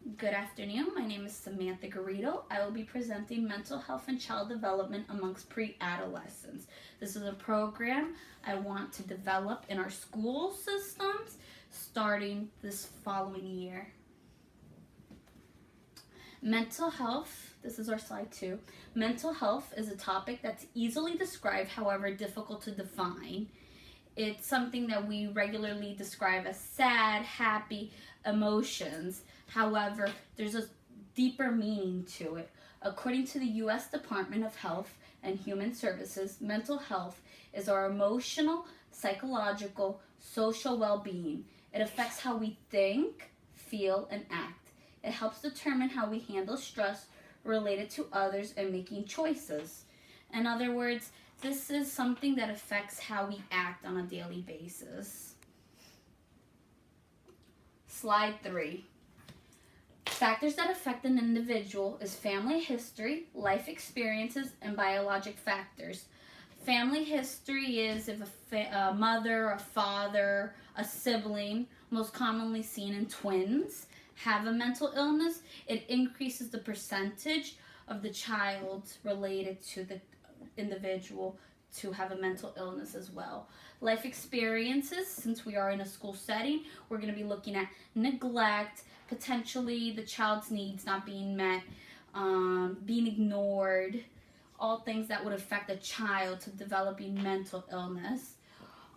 Good afternoon. My name is Samantha Garrido. I will be presenting Mental Health and Child Development amongst Preadolescents. This is a program I want to develop in our school systems starting this following year. Mental health, this is our slide 2. Mental health is a topic that's easily described, however difficult to define. It's something that we regularly describe as sad, happy emotions. However, there's a deeper meaning to it. According to the U.S. Department of Health and Human Services, mental health is our emotional, psychological, social well-being. It affects how we think, feel, and act. It helps determine how we handle stress related to others and making choices. In other words, this is something that affects how we act on a daily basis. Slide 3. Factors that affect an individual is family history, life experiences, and biologic factors. Family history is if a mother, a father, a sibling, most commonly seen in twins, have a mental illness, it increases the percentage of the child related to the individual to have a mental illness as well. Life experiences, since we are in a school setting, we're going to be looking at neglect, potentially the child's needs not being met, being ignored, all things that would affect a child to developing mental illness.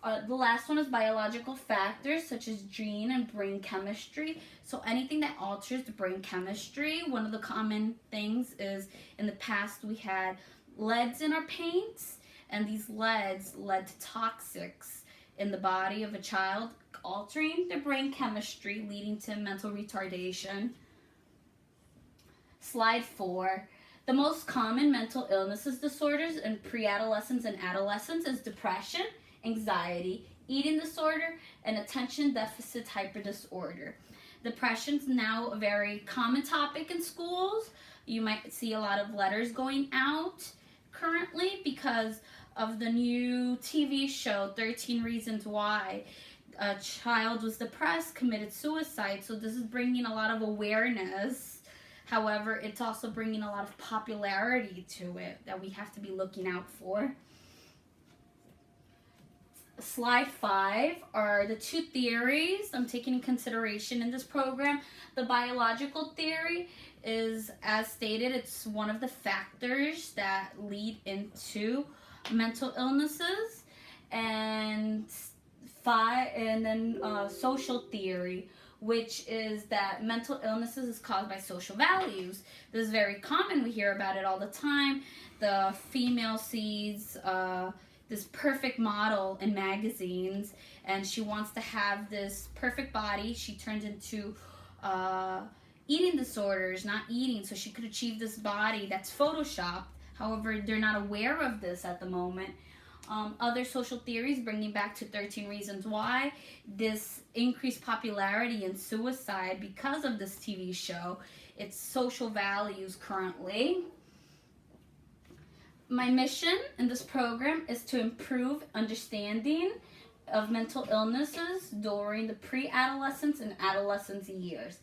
The last one is biological factors such as gene and brain chemistry. So anything that alters the brain chemistry. One of the common things is in the past we had leads in our paints, and these leads led to toxics in the body of a child, altering their brain chemistry, leading to mental retardation. Slide 4. The most common mental illnesses disorders in pre-adolescents and adolescents is depression, anxiety, eating disorder, and attention deficit hyperdisorder. Depression is now a very common topic in schools. You might see a lot of letters going out currently because of the new TV show 13 Reasons Why. A child was depressed, committed suicide, so this is bringing a lot of awareness. However, it's also bringing a lot of popularity to it that we have to be looking out for. Slide 5 are the 2 theories I'm taking in consideration in this program. The biological theory is, as stated, it's one of the factors that lead into mental illnesses. And then social theory, which is that mental illnesses is caused by social values. This is very common. We hear about it all the time. The female sees this perfect model in magazines, and she wants to have this perfect body. She turns into eating disorders, not eating, so she could achieve this body that's photoshopped. However, they're not aware of this at the moment. Other social theories, bringing back to 13 Reasons Why, this increased popularity in suicide because of this TV show. It's social values currently. My mission in this program is to improve understanding of mental illnesses during the pre-adolescence and adolescence years,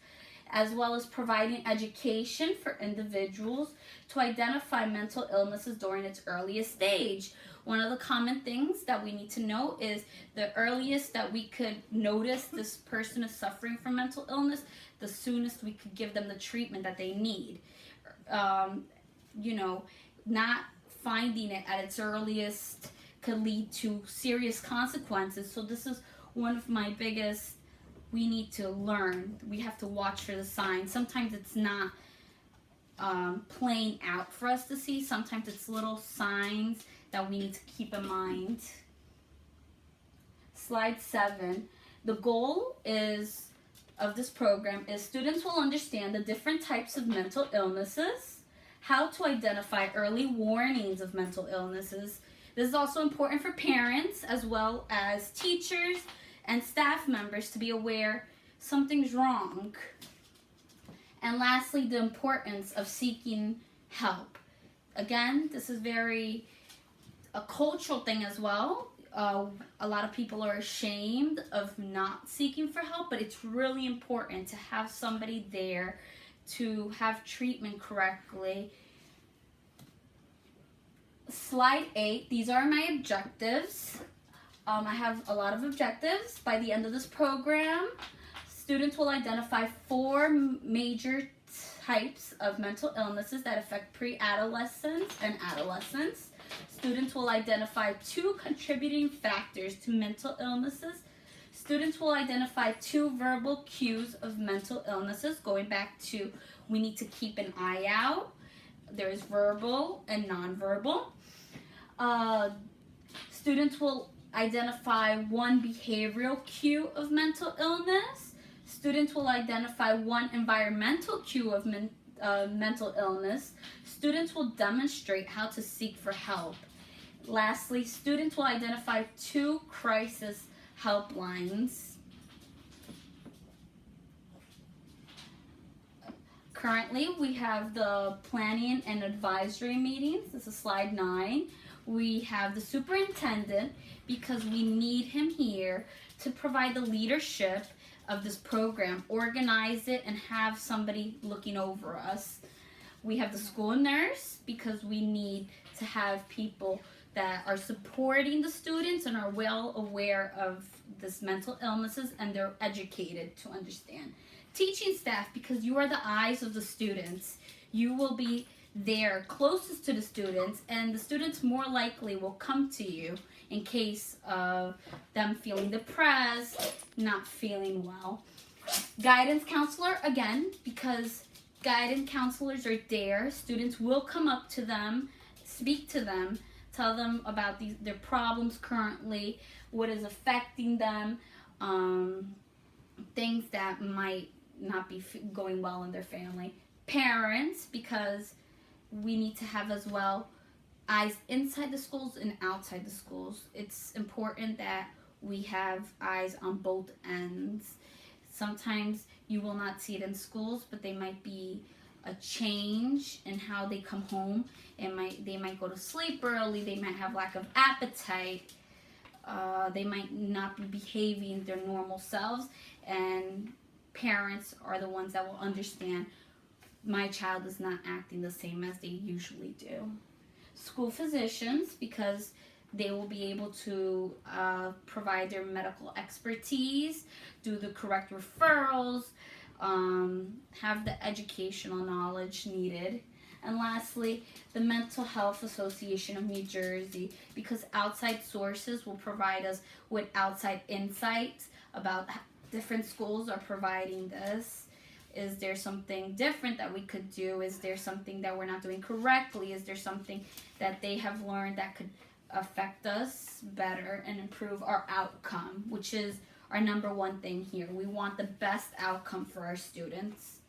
as well as providing education for individuals to identify mental illnesses during its earliest stage. One of the common things that we need to know is the earliest that we could notice this person is suffering from mental illness, the soonest we could give them the treatment that they need. Not finding it at its earliest could lead to serious consequences. So this is one of my biggest, we need to learn. We have to watch for the signs. Sometimes it's not playing out for us to see. Sometimes it's little signs that we need to keep in mind. Slide 7. The goal of this program is students will understand the different types of mental illnesses, how to identify early warnings of mental illnesses. This is also important for parents as well as teachers and staff members to be aware something's wrong. And lastly, the importance of seeking help. Again, this is very a cultural thing as well. A lot of people are ashamed of not seeking for help, but it's really important to have somebody there to have treatment correctly. Slide 8, these are my objectives. I have a lot of objectives. By the end of this program, students will identify 4 major types of mental illnesses that affect pre-adolescents and adolescents. Students will identify 2 contributing factors to mental illnesses. Students will identify 2 verbal cues of mental illnesses, going back to we need to keep an eye out. There's verbal and nonverbal. Students will identify 1 behavioral cue of mental illness. Students will identify 1 environmental cue of mental illness. Students will demonstrate how to seek for help. Lastly, students will identify 2 crisis helplines. Currently, we have the planning and advisory meetings. This is slide 9. We have the superintendent because we need him here to provide the leadership of this program, organize it, and have somebody looking over us. We have the school nurse because we need to have people that are supporting the students and are well aware of this mental illnesses and they're educated to understand. Teaching staff because you are the eyes of the students. You will be there closest to the students, and the students more likely will come to you in case of them feeling depressed, not feeling well. Guidance counselor, again, because guidance counselors are there. Students will come up to them, speak to them, tell them about their problems currently, what is affecting them, things that might not be going well in their family. Parents, because we need to have as well eyes inside the schools and outside the schools. It's important that we have eyes on both ends. Sometimes you will not see it in schools, but they might be a change in how they come home. They might go to sleep early. They might have lack of appetite. They might not be behaving their normal selves, and parents are the ones that will understand my child is not acting the same as they usually do. School physicians, because they will be able to provide their medical expertise, do the correct referrals, have the educational knowledge needed. And lastly, the Mental Health Association of New Jersey, because outside sources will provide us with outside insights about different schools are providing this. Is there something different that we could do? Is there something that we're not doing correctly? Is there something that they have learned that could affect us better and improve our outcome, which is our number 1 thing here. We want the best outcome for our students.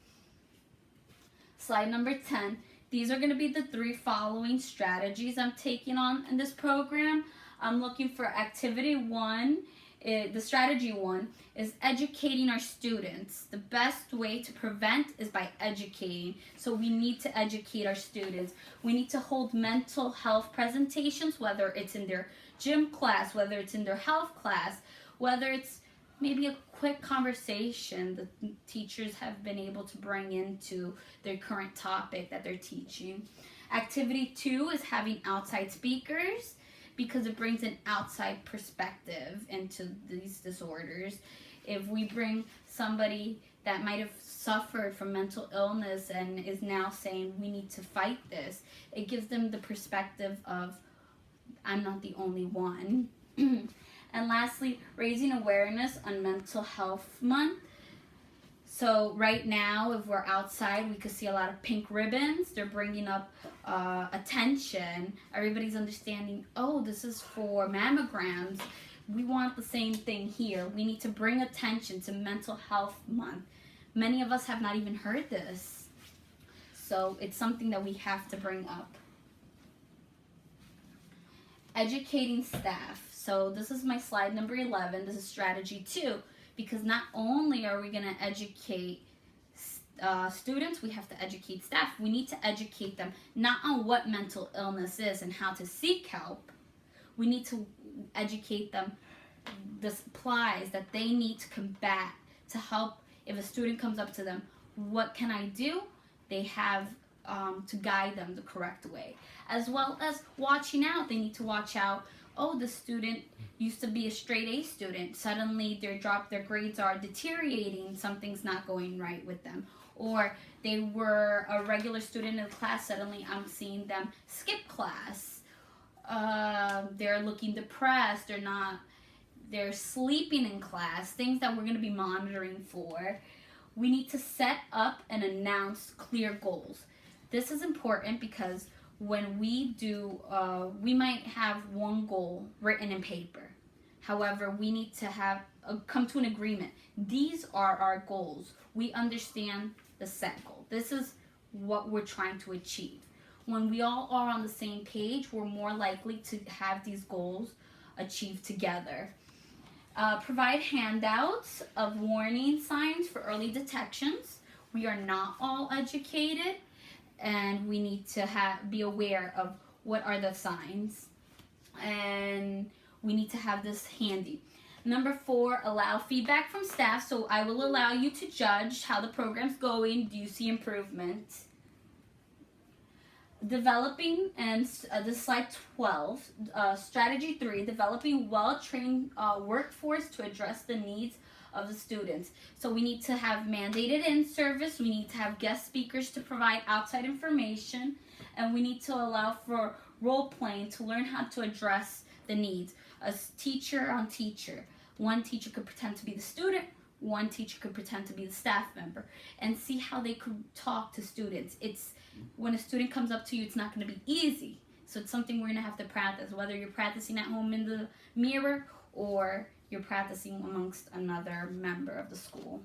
Slide number 10. These are going to be the 3 following strategies I'm taking on in this program. I'm looking for activity 1. The strategy 1 is educating our students. The best way to prevent is by educating. So we need to educate our students. We need to hold mental health presentations, whether it's in their gym class, whether it's in their health class, whether it's maybe a quick conversation the teachers have been able to bring into their current topic that they're teaching. Activity 2 is having outside speakers, because it brings an outside perspective into these disorders. If we bring somebody that might have suffered from mental illness and is now saying we need to fight this, it gives them the perspective of I'm not the only one. And lastly, raising awareness on Mental Health Month. So right now, if we're outside, we could see a lot of pink ribbons. They're bringing up attention. Everybody's understanding, oh, this is for mammograms. We want the same thing here. We need to bring attention to Mental Health Month. Many of us have not even heard this. So it's something that we have to bring up. Educating staff. So this is my slide number 11. This is strategy 2. Because not only are we going to educate students, we have to educate staff. We need to educate them not on what mental illness is and how to seek help. We need to educate them the supplies that they need to combat, to help if a student comes up to them, what can I do? They have to guide them the correct way. As well as watching out, they need to watch out. Oh, the student used to be a straight A student. Suddenly their grades are deteriorating. Something's not going right with them. Or they were a regular student in the class. Suddenly I'm seeing them skip class. They're looking depressed. They're sleeping in class. Things that we're going to be monitoring for. We need to set up and announce clear goals. This is important because when we do, we might have one goal written in paper. However, we need to come to an agreement. These are our goals. We understand the set goal. This is what we're trying to achieve. When we all are on the same page, we're more likely to have these goals achieved together. Provide handouts of warning signs for early detections. We are not all educated, and we need to be aware of what are the signs, and we need to have this handy. Number 4, allow feedback from staff. So I will allow you to judge how the program's going. Do you see improvement? Developing, and this is slide 12, strategy 3, developing well-trained workforce to address the needs of the students. So we need to have mandated in-service, we need to have guest speakers to provide outside information, and we need to allow for role-playing to learn how to address the needs. As teacher on teacher. One teacher could pretend to be the student, one teacher could pretend to be the staff member, and see how they could talk to students. When a student comes up to you, it's not going to be easy. So it's something we're going to have to practice, whether you're practicing at home in the mirror or you're practicing amongst another member of the school.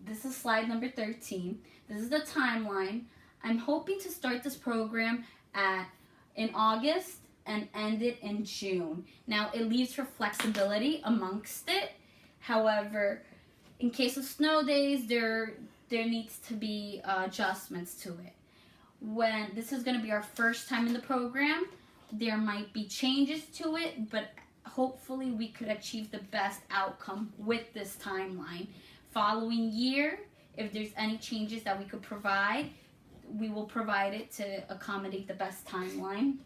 This is slide number 13. This is the timeline. I'm hoping to start this program in August and end it in June. Now, it leaves for flexibility amongst it. However, in case of snow days, there needs to be adjustments to it. When this is going to be our first time in the program, there might be changes to it, but hopefully we could achieve the best outcome with this timeline. Following year, if there's any changes that we could provide, we will provide it to accommodate the best timeline.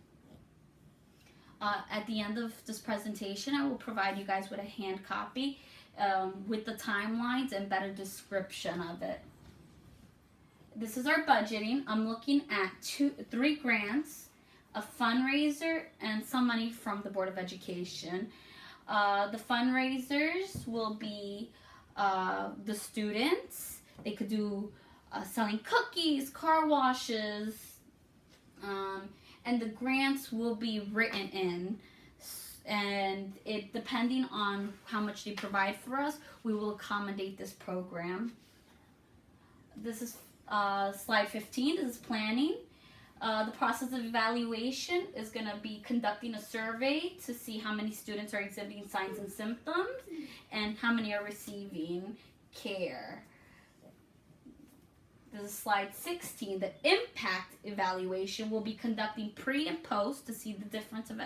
At the end of this presentation, I will provide you guys with a hand copy with the timelines and better description of it. This is our budgeting. I'm looking at 3 grants, a fundraiser, and some money from the Board of Education. The fundraisers will be the students. They could do selling cookies, car washes, and the grants will be written in, and depending on how much they provide for us, we will accommodate this program. This is slide 15. This is planning. The process of evaluation is going to be conducting a survey to see how many students are exhibiting signs and symptoms and how many are receiving care. This is slide 16. The impact evaluation will be conducting pre and post to see the difference of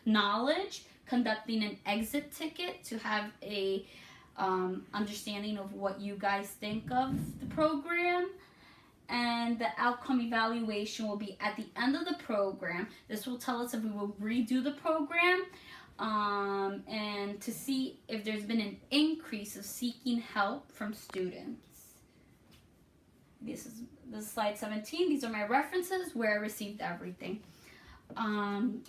knowledge, conducting an exit ticket to have a understanding of what you guys think of the program, and the outcome evaluation will be at the end of the program. This will tell us if we will redo the program and to see if there's been an increase of seeking help from students. This is slide 17. These are my references where I received everything.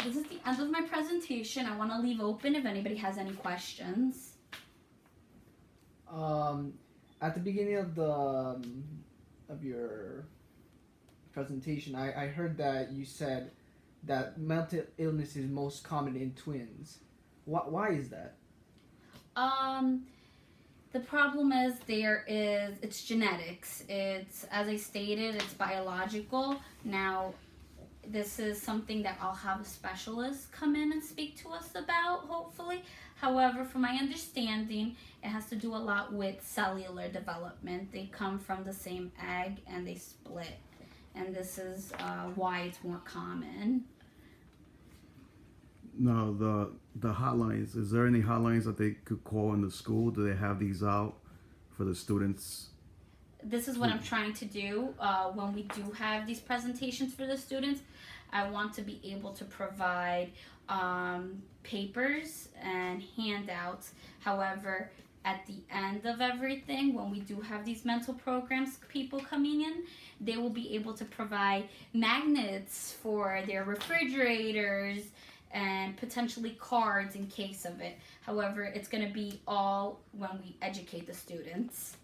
This is the end of my presentation. I want to leave open if anybody has any questions. At the beginning of your presentation, I heard that you said that mental illness is most common in twins. Why is that? The problem is it's genetics. It's, as I stated, it's biological. Now, this is something that I'll have a specialist come in and speak to us about, hopefully. However, from my understanding, it has to do a lot with cellular development. They come from the same egg and they split. And this is why it's more common. No, the hotlines. Is there any hotlines that they could call in the school? Do they have these out for the students? This is what I'm trying to do when we do have these presentations for the students. I want to be able to provide papers and handouts. However, at the end of everything, when we do have these mental programs people coming in, they will be able to provide magnets for their refrigerators and potentially cards in case of it. However, it's going to be all when we educate the students.